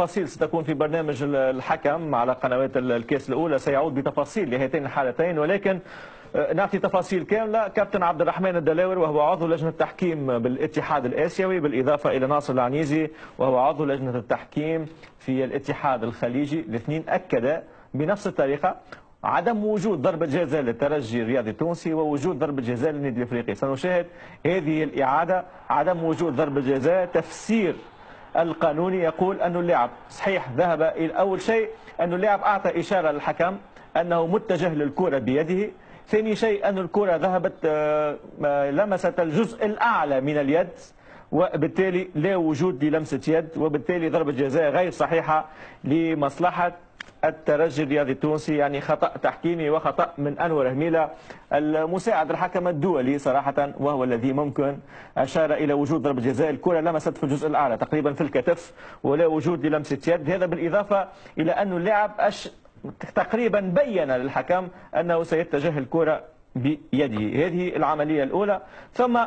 تفاصيل ستكون في برنامج الحكم على قنوات الكاس الأولى، سيعود بتفاصيل لهاتين الحالتين، ولكن نعطي تفاصيل كاملة. كابتن عبد الرحمن الدلاوري وهو عضو لجنة التحكيم بالاتحاد الآسيوي، بالإضافة إلى ناصر العنيزي وهو عضو لجنة التحكيم في الاتحاد الخليجي، الاثنين أكد بنفس الطريقة عدم وجود ضربة جزاء للترجي الرياضي التونسي ووجود ضربة جزاء للنادي الافريقي. سنشاهد هذه الإعادة. عدم وجود ضربة جزاء، تفسير القانوني يقول أن اللاعب صحيح ذهب إلى أول شيء أن اللاعب أعطى إشارة للحكم أنه متجه للكرة بيده. ثاني شيء أن الكرة ذهبت لمست الجزء الأعلى من اليد، وبالتالي لا وجود للمسة يد، وبالتالي ضربة جزاء غير صحيحة لمصلحة الترجي الرياضي التونسي. يعني خطأ تحكيمي وخطأ من أنور هميلة المساعد الحكم الدولي صراحة، وهو الذي ممكن أشار إلى وجود ضربة جزاء. الكرة لمست في الجزء الأعلى تقريبا في الكتف ولا وجود للمسة يد. هذا بالإضافة إلى أن اللاعب تقريبا بين للحكم أنه سيتجه الكرة بيده. هذه العملية الأولى. ثم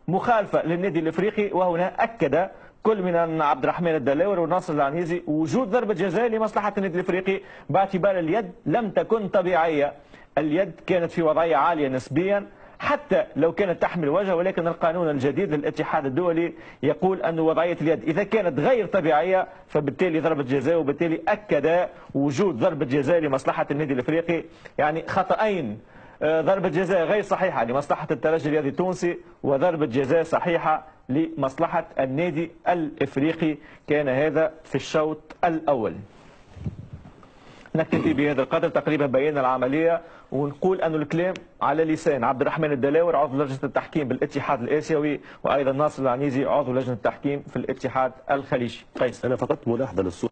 مخالفة للنادي الإفريقي، وهنا أكد كل من عبد الرحمن الدلاوري وناصر العنيزي وجود ضربة جزاء لمصلحة النادي الإفريقي باعتبار اليد لم تكن طبيعية. اليد كانت في وضعية عالية نسبيا حتى لو كانت تحمل وجه، ولكن القانون الجديد للاتحاد الدولي يقول أن وضعية اليد إذا كانت غير طبيعية فبالتالي ضربة جزاء، وبالتالي أكد وجود ضربة جزاء لمصلحة النادي الإفريقي. يعني خطأين، ضربة جزاء غير صحيحة لمصلحة الترجي الرياضي التونسي وضربة جزاء صحيحة لمصلحة النادي الإفريقي. كان هذا في الشوط الأول. نكتفي بهذا القدر، تقريبا بينا العملية، ونقول أن الكلام على لسان عبد الرحمن الدلاوري عضو لجنة التحكيم بالاتحاد الآسيوي، وأيضا ناصر العنيزي عضو لجنة التحكيم في الاتحاد الخليجي. أنا فقط ملاحظة للصورة.